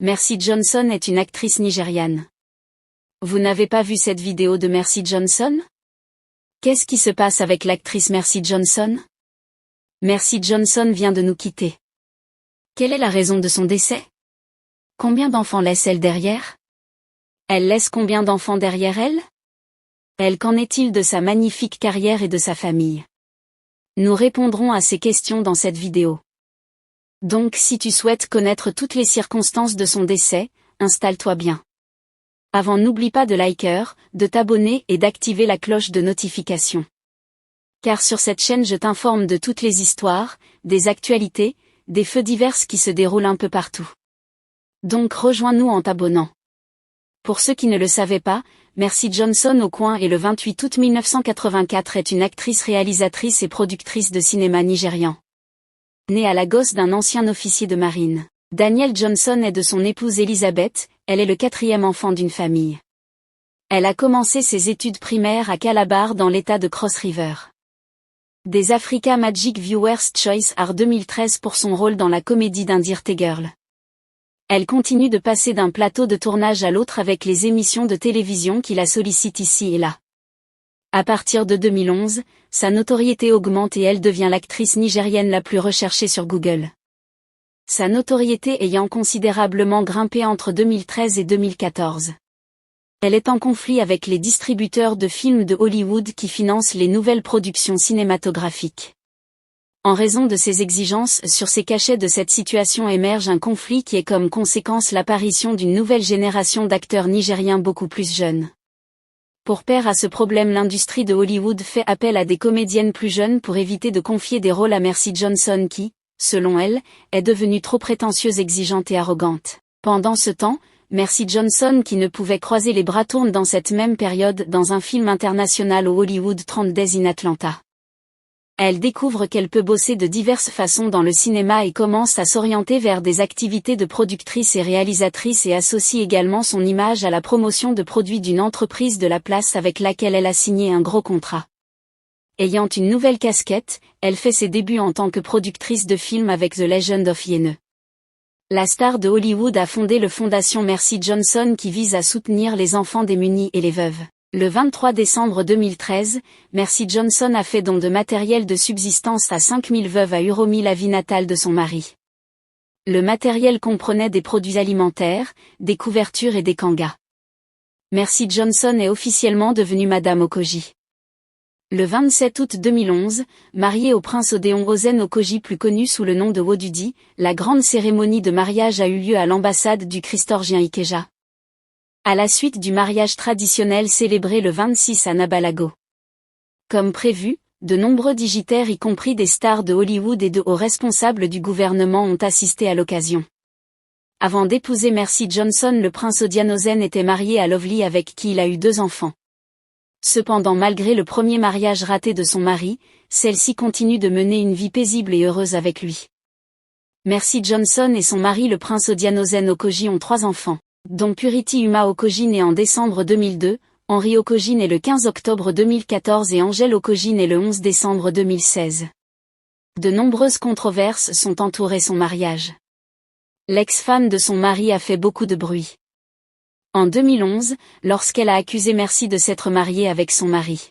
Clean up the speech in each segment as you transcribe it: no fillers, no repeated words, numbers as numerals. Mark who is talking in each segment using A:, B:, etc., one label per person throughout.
A: Mercy Johnson est une actrice nigériane. Vous n'avez pas vu cette vidéo de Mercy Johnson? Qu'est-ce qui se passe avec l'actrice Mercy Johnson? Mercy Johnson vient de nous quitter. Quelle est la raison de son décès? Combien d'enfants laisse-t-elle derrière? Elle laisse combien d'enfants derrière elle? Qu'en est-il de sa magnifique carrière et de sa famille? Nous répondrons à ces questions dans cette vidéo. Donc si tu souhaites connaître toutes les circonstances de son décès, installe-toi bien. Avant, n'oublie pas de liker, de t'abonner et d'activer la cloche de notification. Car sur cette chaîne je t'informe de toutes les histoires, des actualités, des faits divers qui se déroulent un peu partout. Donc rejoins-nous en t'abonnant. Pour ceux qui ne le savaient pas, Mercy Johnson au coin et le 28 août 1984 est une actrice, réalisatrice et productrice de cinéma nigérian. Née à Lagos d'un ancien officier de marine, Daniel Johnson est de son épouse Elizabeth, elle est le 4e enfant d'une famille. Elle a commencé ses études primaires à Calabar dans l'état de Cross River. Des Africa Magic Viewers Choice Art 2013 pour son rôle dans la comédie d'un Dirty Girl. Elle continue de passer d'un plateau de tournage à l'autre avec les émissions de télévision qui la sollicitent ici et là. À partir de 2011, sa notoriété augmente et elle devient l'actrice nigérienne la plus recherchée sur Google. Sa notoriété ayant considérablement grimpé entre 2013 et 2014. Elle est en conflit avec les distributeurs de films de Hollywood qui financent les nouvelles productions cinématographiques. En raison de ces exigences sur ses cachets, de cette situation émerge un conflit qui est comme conséquence l'apparition d'une nouvelle génération d'acteurs nigériens beaucoup plus jeunes. Pour parer à ce problème, l'industrie de Hollywood fait appel à des comédiennes plus jeunes pour éviter de confier des rôles à Mercy Johnson qui, selon elle, est devenue trop prétentieuse, exigeante et arrogante. Pendant ce temps, Mercy Johnson, qui ne pouvait croiser les bras, tourne dans cette même période dans un film international au Hollywood 30 Days in Atlanta. Elle découvre qu'elle peut bosser de diverses façons dans le cinéma et commence à s'orienter vers des activités de productrice et réalisatrice et associe également son image à la promotion de produits d'une entreprise de la place avec laquelle elle a signé un gros contrat. Ayant une nouvelle casquette, elle fait ses débuts en tant que productrice de films avec The Legend of Yene. La star de Hollywood a fondé le Fondation Mercy Johnson qui vise à soutenir les enfants démunis et les veuves. Le 23 décembre 2013, Mercy Johnson a fait don de matériel de subsistance à 5000 veuves à Uromi, la ville natale de son mari. Le matériel comprenait des produits alimentaires, des couvertures et des kangas. Mercy Johnson est officiellement devenue Madame Okoji. Le 27 août 2011, mariée au prince Odéon Ozen Okoji plus connu sous le nom de Wodudi, la grande cérémonie de mariage a eu lieu à l'ambassade du Christorgien Ikeja. À la suite du mariage traditionnel célébré le 26 à Nabalago. Comme prévu, de nombreux dignitaires y compris des stars de Hollywood et de hauts responsables du gouvernement ont assisté à l'occasion. Avant d'épouser Mercy Johnson, le prince Odian Ozen était marié à Lovely avec qui il a eu 2 enfants. Cependant, malgré le premier mariage raté de son mari, celle-ci continue de mener une vie paisible et heureuse avec lui. Mercy Johnson et son mari le prince Odian Ozen Okoji ont 3 enfants, dont Purity Uma Okoji née en décembre 2002, Henry Okoji né le 15 octobre 2014 et Angel Okoji né le 11 décembre 2016. De nombreuses controverses sont entourées son mariage. L'ex-femme de son mari a fait beaucoup de bruit. En 2011, lorsqu'elle a accusé Mercy de s'être mariée avec son mari.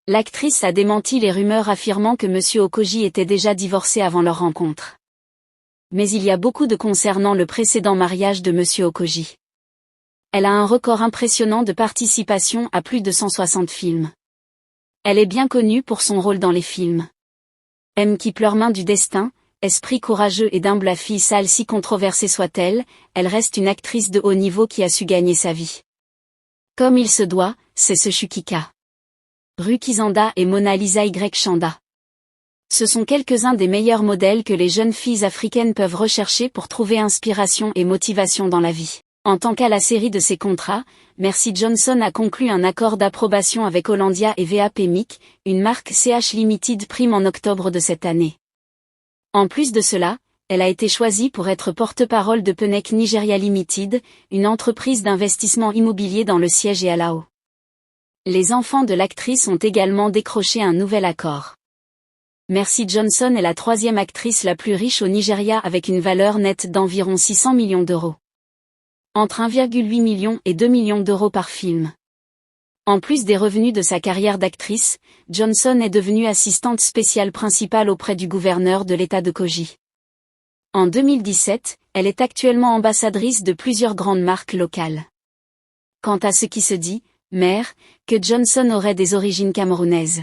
A: L'actrice a démenti les rumeurs affirmant que M. Okoji était déjà divorcé avant leur rencontre. Mais il y a beaucoup de concernant le précédent mariage de M. Okoji. Elle a un record impressionnant de participation à plus de 160 films. Elle est bien connue pour son rôle dans les films M qui pleure, Main du destin, Esprit courageux et d'humble, la fille sale. Si controversée soit-elle, elle reste une actrice de haut niveau qui a su gagner sa vie. Comme il se doit, c'est ce Shukika. Rukizanda et Mona Lisa Y Chanda. Ce sont quelques-uns des meilleurs modèles que les jeunes filles africaines peuvent rechercher pour trouver inspiration et motivation dans la vie. En tant qu'à la série de ses contrats, Mercy Johnson a conclu un accord d'approbation avec Hollandia et VAP Mic, une marque CH Limited Prime en octobre de cette année. En plus de cela, elle a été choisie pour être porte-parole de Penek Nigeria Limited, une entreprise d'investissement immobilier dans le siège et à Lao. Les enfants de l'actrice ont également décroché un nouvel accord. Mercy Johnson est la 3e actrice la plus riche au Nigeria avec une valeur nette d'environ 600 millions d'euros. Entre 1,8 million et 2 millions d'euros par film. En plus des revenus de sa carrière d'actrice, Johnson est devenue assistante spéciale principale auprès du gouverneur de l'État de Koji. En 2017, elle est actuellement ambassadrice de plusieurs grandes marques locales. Quant à ce qui se dit, mère, que Johnson aurait des origines camerounaises.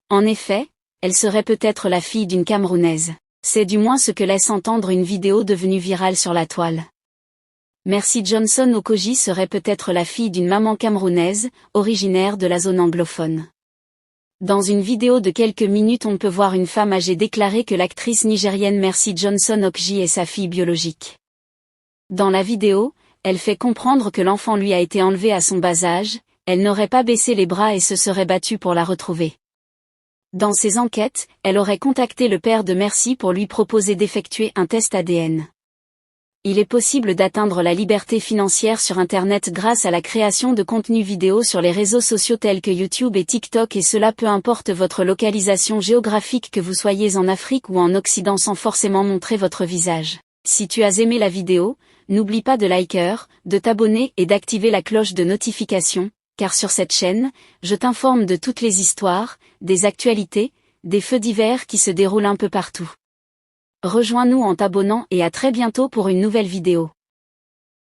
A: En effet, elle serait peut-être la fille d'une Camerounaise. C'est du moins ce que laisse entendre une vidéo devenue virale sur la toile. Mercy Johnson Okogie serait peut-être la fille d'une maman camerounaise, originaire de la zone anglophone. Dans une vidéo de quelques minutes on peut voir une femme âgée déclarer que l'actrice nigérienne Mercy Johnson Okogie est sa fille biologique. Dans la vidéo, elle fait comprendre que l'enfant lui a été enlevé à son bas âge, elle n'aurait pas baissé les bras et se serait battue pour la retrouver. Dans ses enquêtes, elle aurait contacté le père de Mercy pour lui proposer d'effectuer un test ADN. Il est possible d'atteindre la liberté financière sur Internet grâce à la création de contenus vidéo sur les réseaux sociaux tels que YouTube et TikTok et cela peu importe votre localisation géographique que vous soyez en Afrique ou en Occident sans forcément montrer votre visage. Si tu as aimé la vidéo, n'oublie pas de liker, de t'abonner et d'activer la cloche de notification, car sur cette chaîne, je t'informe de toutes les histoires, des actualités, des faits divers qui se déroulent un peu partout. Rejoins-nous en t'abonnant et à très bientôt pour une nouvelle vidéo.